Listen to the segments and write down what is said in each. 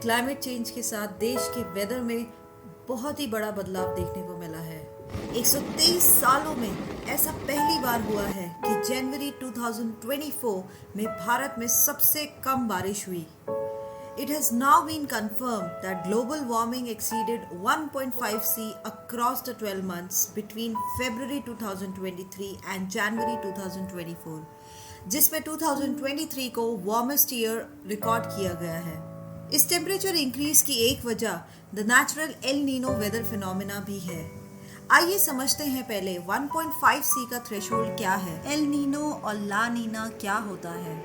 Climate change के साथ देश के वेदर में बहुत ही बड़ा बदलाव देखने को मिला है। 123 सालों में ऐसा पहली बार हुआ है कि जनवरी 2024 में भारत में सबसे कम बारिश हुई। It has now been confirmed that global warming exceeded 1.5 C across the 12 months between February 2023 and January 2024, जिसमें 2023 को वार्मेस्ट ईयर रिकॉर्ड किया गया है। इस टेम्परेचर इंक्रीज की एक वजह the natural El Nino weather phenomena भी है। आइए समझते हैं पहले 1.5 C का थ्रेशोल्ड क्या है, एल नीनो और ला नीना क्या होता है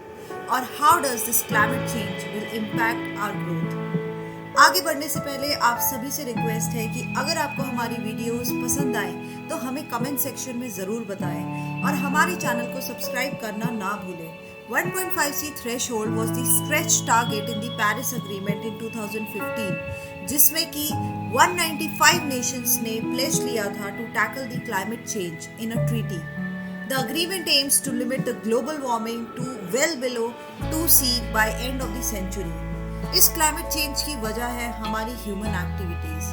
और how does this climate change will impact our growth. आगे बढ़ने से पहले आप सभी से रिक्वेस्ट है कि अगर आपको हमारी वीडियोस पसंद आए तो हमें कमेंट सेक्शन में ज़रूर बताएं और हमारे चैनल को सब्सक्राइब करना ना भूलें। 1.5 C threshold was the stretch target in the Paris agreement in 2015, जिसमें कि 195 नेशंस ने प्लेज लिया था to tackle the climate change in a treaty. The agreement aims to limit the global warming to well below 2 C by end of the century. इस climate change की वजह है हमारी human activities,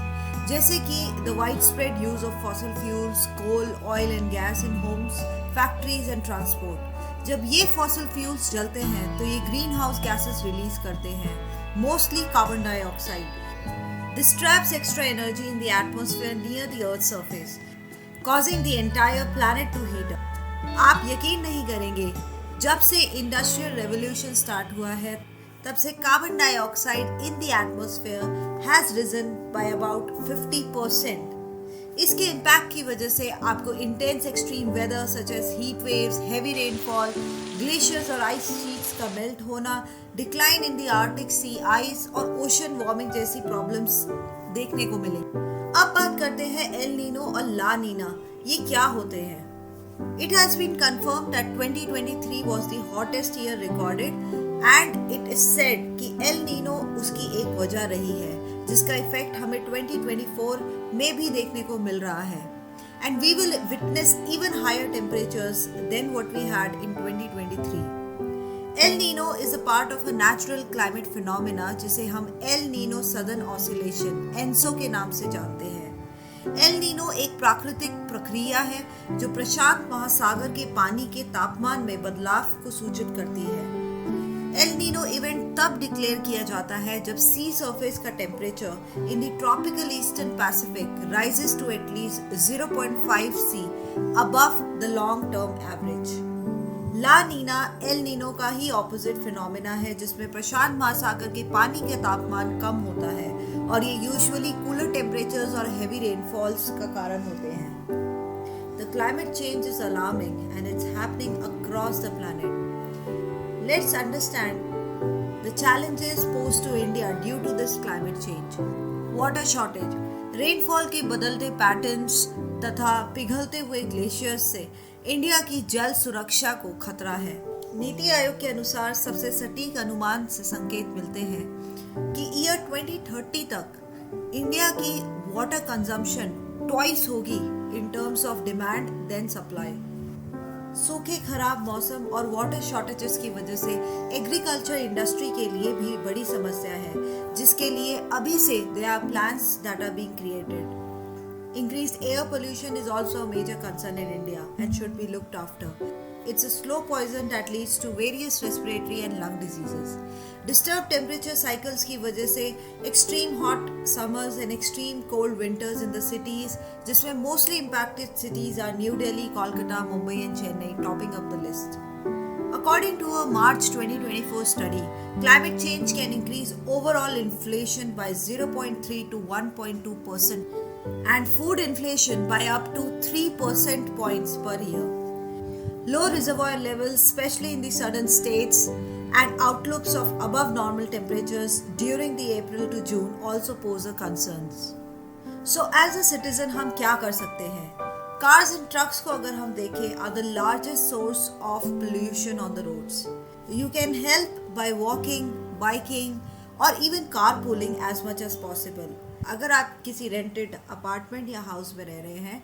जैसे कि the widespread use of fossil fuels, coal, oil and gas in homes, factories and transport. जब ये fossil fuels जलते हैं तो ये greenhouse gases release करते हैं, mostly carbon dioxide. This traps extra energy in the atmosphere near the Earth's surface, causing the entire planet to heat up. आप यकीन नहीं करेंगे, जब से इंडस्ट्रियल रेवोल्यूशन स्टार्ट हुआ है तब से carbon dioxide in the atmosphere has risen by about 50%। इसके इम्पैक्ट की वजह से आपको intense extreme weather such as heat waves, heavy rainfall, glaciers और आइस शीट्स का मेल्ट होना, decline in the Arctic sea ice और ओशन वार्मिंग जैसी प्रॉब्लम्स देखने को मिले। अब बात करते हैं एल नीनो और ला नीना, ये क्या होते हैं। It has been confirmed that 2023 was the hottest year recorded and it is said कि El Nino उसकी एक वजह रही है जिसका इफेक्ट हमें 2024 में भी देखने को मिल रहा है and we will witness even higher temperatures than what we had in 2023. El Nino is a part of a natural climate phenomena जिसे हम El Nino Southern Oscillation ENSO के नाम से जानते हैं। एल नीनो एक प्राकृतिक प्रक्रिया है जो प्रशांत महासागर के पानी के तापमान में बदलाव को सूचित करती है। एल नीनो इवेंट तब डिक्लेयर किया जाता है जब सी सरफेस का temperature in the tropical eastern Pacific rises to at least 0.5 C above the long term average. La Nina El Nino का ही ऑपोजिट फिनोमेना है जिसमें प्रशांत महासागर के पानी के तापमान कम होता है और ये यूजुअली कूलर टेम्परेचर्स और हेवी रेनफॉल्स का कारण होते हैं। The climate change is alarming and it's happening across the planet. Let's understand the challenges posed to India due to this climate change. Water shortage, rainfall के बदलते patterns तथा पिघलते हुए glaciers से इंडिया की जल सुरक्षा को खतरा है। नीति आयोग के अनुसार सबसे सटीक अनुमान से संकेत मिलते हैं कि ईयर 2030 तक इंडिया की वाटर कंजम्पशन ट्वाइस होगी in terms of demand then supply. सूखे, खराब मौसम और वाटर शॉर्टेजेस की वजह से एग्रीकल्चर इंडस्ट्री के लिए भी बड़ी समस्या है, जिसके लिए अभी से there are plans that are being created. Increased air pollution is also a major concern in India and should be looked after. It's a slow poison that leads to various respiratory and lung diseases. Disturbed temperature cycles की वजह से extreme hot summers and extreme cold winters in the cities, जिसमें mostly impacted cities are New Delhi, Kolkata, Mumbai and Chennai, topping up the list. According to a March 2024 study, climate change can increase overall inflation by 0.3 to 1.2% and food inflation by up to 3% points per year. Low reservoir levels, especially in the southern states, and outlooks of above normal temperatures during the April to June also pose a concerns. So as a citizen हम क्या कर सकते हैं? Cars and trucks को अगर हम देखें are the largest source of pollution on the roads. You can help by walking, biking or even carpooling as much as possible. अगर आप किसी रेंटेड अपार्टमेंट या हाउस में रह रहे हैं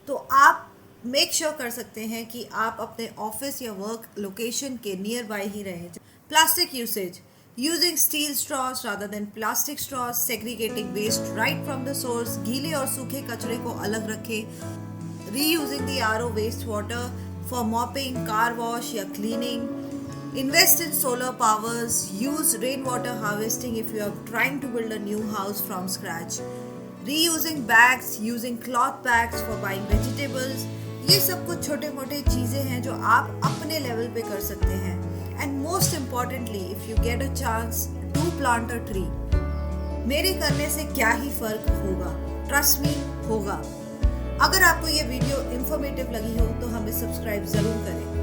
तो आप मेक श्योर कर सकते हैं कि आप अपने ऑफिस या वर्क लोकेशन के नियर बाय ही रहें। Plastic usage, using steel straws rather than plastic straws, segregating waste right from the source, गीले और सूखे कचरे को अलग रखें, reusing the RO waste water for mopping, car wash या cleaning, invest in solar powers, use rainwater harvesting if you are trying to build a new house from scratch, reusing bags, using cloth bags for buying vegetables. ये सब कुछ छोटे मोटे चीज़ें हैं जो आप अपने लेवल पे कर सकते हैं. And most importantly, if you get a chance, do plant a tree. मेरे करने से क्या ही फर्क होगा, ट्रस्ट मी, होगा. अगर आपको ये वीडियो इन्फॉर्मेटिव लगी हो तो हमें सब्सक्राइब ज़रूर करें.